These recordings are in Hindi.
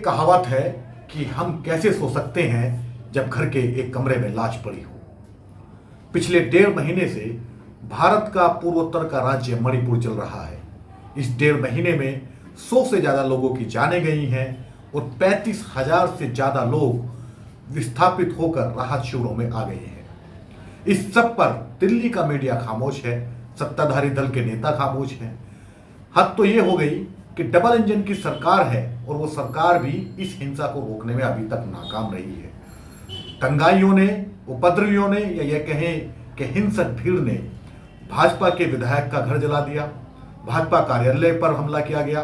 कहावत है कि हम कैसे सो सकते हैं जब घर के एक कमरे में लाश पड़ी हो। पिछले 1.5 महीने से भारत का पूर्वोत्तर का राज्य मणिपुर चल रहा है। इस 1.5 महीने में 100 से ज्यादा लोगों की जानें गई हैं और 35,000 से ज्यादा लोग विस्थापित होकर राहत शिविरों में आ गए हैं। इस सब पर दिल्ली का मीडिया खामोश है, सत्ताधारी दल के नेता खामोश हैं। हद तो ये हो गई कि डबल इंजन की सरकार है और वो सरकार भी इस हिंसा को रोकने में अभी तक नाकाम रही है। दंगाइयों ने, उपद्रवियों ने या ये कहें कि हिंसक भीड़ ने भाजपा के विधायक का घर जला दिया, भाजपा कार्यालय पर हमला किया गया,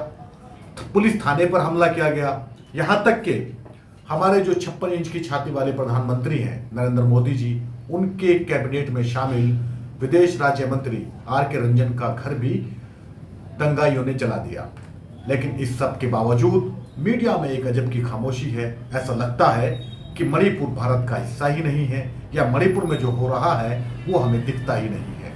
पुलिस थाने पर हमला किया गया, यहाँ तक कि हमारे जो 56 इंच की छाती वाले प्रधानमंत्री हैं नरेंद्र मोदी जी, उनके कैबिनेट में शामिल विदेश राज्य मंत्री आर.के. रंजन का घर भी दंगाइयों ने जला दिया। लेकिन इस सब के बावजूद मीडिया में एक अजब की खामोशी है। ऐसा लगता है कि मणिपुर भारत का हिस्सा ही नहीं है या मणिपुर में जो हो रहा है वो हमें दिखता ही नहीं है।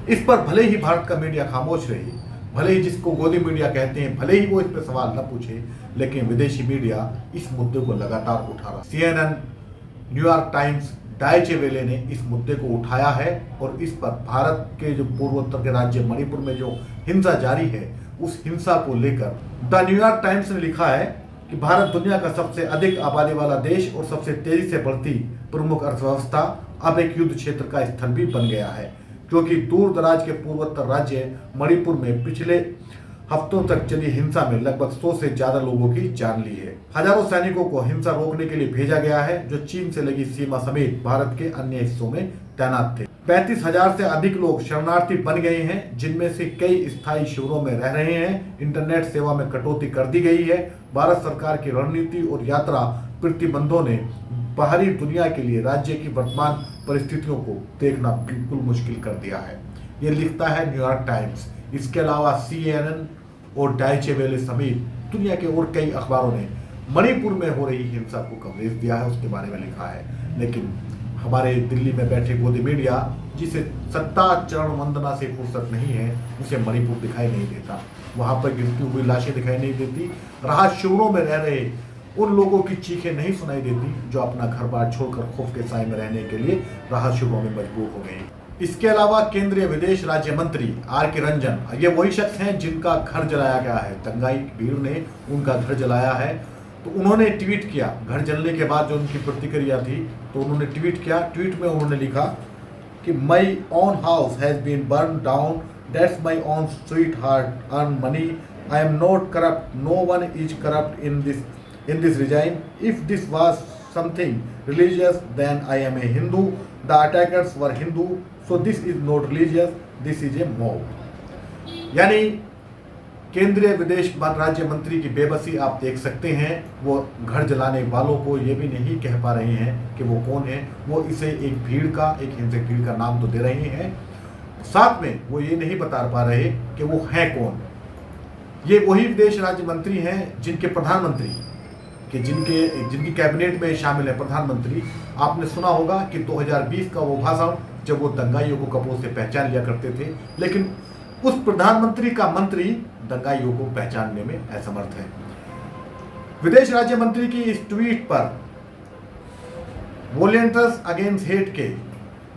इस पर भले ही भारत का मीडिया खामोश रहे, भले ही जिसको गोदी मीडिया कहते हैं, भले ही वो इस पर सवाल न पूछे, लेकिन विदेशी मीडिया इस मुद्दे को लगातार उठा रहा। CNN, न्यूयॉर्क टाइम्स, डाइचे वेले ने इस मुद्दे को उठाया है और इस पर भारत के जो पूर्वोत्तर के राज्य मणिपुर में जो हिंसा जारी है उस हिंसा को लेकर द न्यूयॉर्क टाइम्स ने लिखा है कि भारत दुनिया का सबसे अधिक आबादी वाला देश और सबसे तेजी से बढ़ती प्रमुख अर्थव्यवस्था अब एक युद्ध क्षेत्र का स्थल भी बन गया है, क्योंकि दूर दराज के पूर्वोत्तर राज्य मणिपुर में पिछले हफ्तों तक चली हिंसा में लगभग 100 से ज्यादा लोगों की जान ली है। हजारों सैनिकों को हिंसा रोकने के लिए भेजा गया है, जो चीन से लगी सीमा समेत भारत के अन्य हिस्सों में तैनात थे। 35,000 से अधिक लोग शरणार्थी बन गए हैं, जिनमें से कई स्थायी शिविरों में रह रहे हैं। इंटरनेट सेवा में कटौती कर दी गई है। भारत सरकार की रणनीति और यात्रा प्रतिबंधों ने बाहरी दुनिया के लिए राज्य की वर्तमान परिस्थितियों को देखना बिल्कुल मुश्किल कर दिया है। ये लिखता है न्यूयॉर्क टाइम्स। इसके अलावा CNN और डाइचे वेले समेत दुनिया के और कई अखबारों ने मणिपुर में हो रही हिंसा को कवरेज दिया है, उसके बारे में लिखा है। लेकिन हमारे दिल्ली में बैठे गोदी मीडिया, जिसे सत्ता चरण वंदना से फुर्सत नहीं है, उसे मणिपुर दिखाई नहीं देता। वहां पर गिरती हुई लाशें दिखाई नहीं देती। राहत शिविरों में रह रहे उन लोगों की चीखें नहीं सुनाई देती जो अपना घर बार छोड़कर खौफ के साए में रहने के लिए राहत शिविरों में मजबूर हो गए। इसके अलावा केंद्रीय विदेश राज्य मंत्री आर.के. रंजन, ये वही शख्स हैं जिनका घर जलाया गया है। दंगाई भीड़ ने उनका घर जलाया है, तो उन्होंने ट्वीट किया। घर जलने के बाद जो उनकी प्रतिक्रिया थी, तो उन्होंने ट्वीट किया। ट्वीट में उन्होंने लिखा कि my own house has been burn down, that's my own sweet heart earn money, I am not corrupt, no one is corrupt in this resign, if this was something religious then I am a Hindu, the attackers were Hindu, so this is not religious, this is a mob. यानी केंद्रीय विदेश राज्य मंत्री की बेबसी आप देख सकते हैं। वो घर जलाने वालों को ये भी नहीं कह पा रहे हैं कि वो कौन है। वो इसे एक भीड़ का, एक हिंसक भीड़ का नाम तो दे रहे हैं, साथ में वो ये नहीं बता पा रहे कि वो है कौन। ये वही विदेश राज्य मंत्री हैं जिनके प्रधानमंत्री कि जिनकी कैबिनेट में शामिल है प्रधानमंत्री। आपने सुना होगा कि 2020 का वो भाषण, जब वो दंगाइयों को कपड़ों से पहचान लिया करते थे, लेकिन उस प्रधानमंत्री का मंत्री दंगाइयों को पहचानने में असमर्थ है। विदेश राज्य मंत्री की इस ट्वीट पर वॉलंटियर्स अगेंस्ट हेट के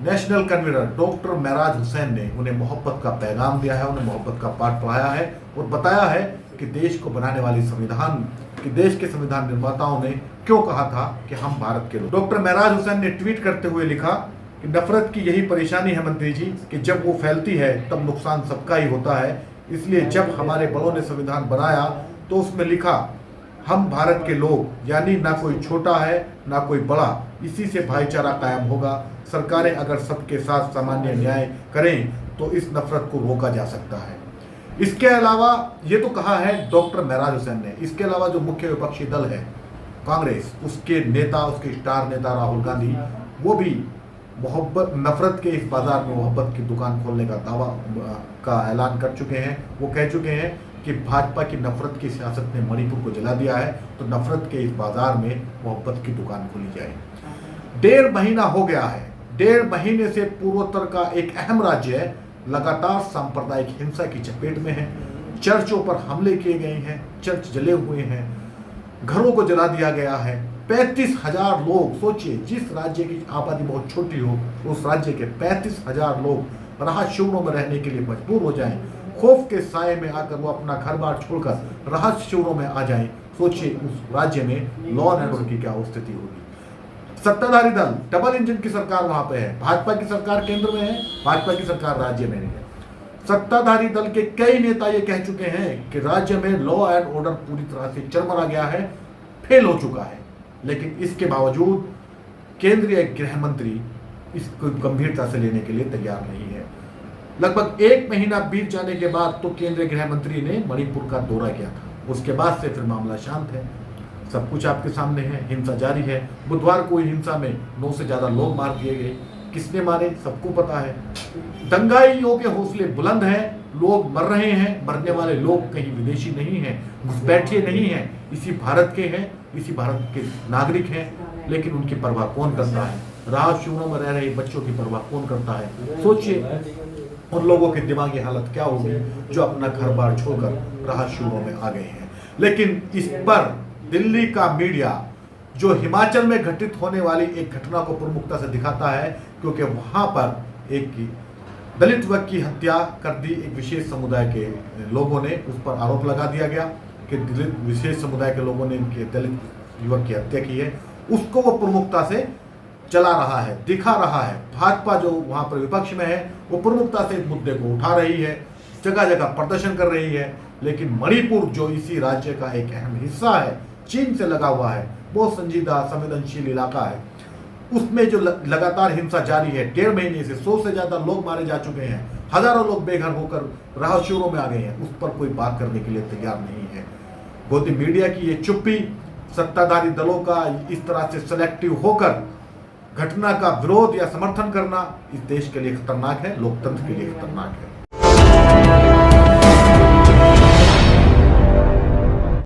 national convener doctor Meraj Hussain ने उन्हें मोहब्बत का पैगाम दिया है, उन्हें मोहब्बत का पाठ पढ़ाया है और बताया है कि देश को बनाने वाली देश के संविधान निर्माताओं ने क्यों कहा था कि हम भारत के लोग। डॉक्टर मेराज हुसैन ने ट्वीट करते हुए लिखा कि नफरत की यही परेशानी है मंत्री जी, कि जब वो फैलती है तब नुकसान सबका ही होता है। इसलिए जब हमारे बड़ों ने संविधान बनाया तो उसमें लिखा हम भारत के लोग, यानी ना कोई छोटा है ना कोई बड़ा, इसी से भाईचारा कायम होगा। सरकारें अगर सबके साथ सामान्य न्याय करें तो इस नफरत को रोका जा सकता है। इसके अलावा ये तो कहा है डॉक्टर मेराज हुसैन ने। इसके अलावा जो मुख्य विपक्षी दल है कांग्रेस, उसके नेता, उसके स्टार नेता राहुल गांधी, वो भी नफरत के इस बाजार में मोहब्बत की दुकान खोलने का दावा का ऐलान कर चुके हैं। वो कह चुके हैं कि भाजपा की नफरत की सियासत ने मणिपुर को जला दिया है, तो नफरत के इस बाजार में मोहब्बत की दुकान खोली जाए। 1.5 महीना हो गया है। 1.5 महीने से पूर्वोत्तर का एक अहम राज्य लगातार सांप्रदायिक हिंसा की चपेट में है। चर्चों पर हमले किए गए हैं, चर्च जले हुए हैं, घरों को जला दिया गया है। 35,000 लोग, सोचिए, जिस राज्य की आबादी बहुत छोटी हो उस राज्य के 35,000 लोग राहत शिविरों में रहने के लिए मजबूर हो जाएं, खौफ के साए में आकर वो अपना घर बार छोड़कर राहत शिविरों में आ जाएं। सोचिए उस राज्य में लॉ एंड ऑर्डर की क्या स्थिति होगी। सत्ताधारी दल, डबल इंजन की सरकार वहां पे है, भाजपा की सरकार केंद्र में है, भाजपा की सरकार राज्य में नहीं है। सत्ताधारी दल के कई नेता ये कह चुके हैं कि राज्य में लॉ एंड ऑर्डर पूरी तरह से चरमरा गया है, फेल हो चुका है, लेकिन इसके बावजूद केंद्रीय गृह मंत्री इसको गंभीरता से लेने के लिए तैयार नहीं है। लगभग 1 महीना बीत जाने के बाद तो केंद्रीय गृह मंत्री ने मणिपुर का दौरा किया था, उसके बाद से फिर मामला शांत है, सब कुछ आपके सामने है, हिंसा जारी है। बुधवार को हिंसा में 9 से ज्यादा लोग मार दिए गए, किसने मारे सबको पता है। दंगाइयों के हौसले बुलंद हैं, लोग मर रहे हैं, मरने वाले लोग कहीं विदेशी नहीं हैं, घुसपैठिए नहीं हैं, इसी भारत के हैं, इसी भारत के नागरिक हैं, लेकिन उनकी परवाह कौन करता है? राहत शिविरों में रह रहे बच्चों की परवाह कौन करता है? सोचिए उन लोगों की दिमागी हालत क्या होगी जो अपना घर बार छोड़कर राहत शिविरों में आ गए हैं। लेकिन इस पर दिल्ली का मीडिया जो हिमाचल में घटित होने वाली एक घटना को प्रमुखता से दिखाता है, क्योंकि वहां पर एक दलित युवक की हत्या कर दी एक विशेष समुदाय के लोगों ने, उस पर आरोप लगा दिया गया कि दलित विशेष समुदाय के लोगों ने इनके दलित युवक की हत्या की है, उसको वो प्रमुखता से चला रहा है, दिखा रहा है। भाजपा जो वहां पर विपक्ष में है वो प्रमुखता से इस मुद्दे को उठा रही है, जगह जगह प्रदर्शन कर रही है, लेकिन मणिपुर जो इसी राज्य का एक अहम हिस्सा है, चीन से लगा हुआ है, बहुत संजीदा संवेदनशील इलाका है, उसमें जो लगातार हिंसा जारी है, 1.5 महीने से 100 से ज्यादा लोग मारे जा चुके हैं, हजारों लोग बेघर होकर राहत शिविरों में आ गए हैं, उस पर कोई बात करने के लिए तैयार नहीं है। गोदी मीडिया की ये चुप्पी, सत्ताधारी दलों का इस तरह से सिलेक्टिव होकर घटना का विरोध या समर्थन करना इस देश के लिए खतरनाक है, लोकतंत्र के लिए खतरनाक है।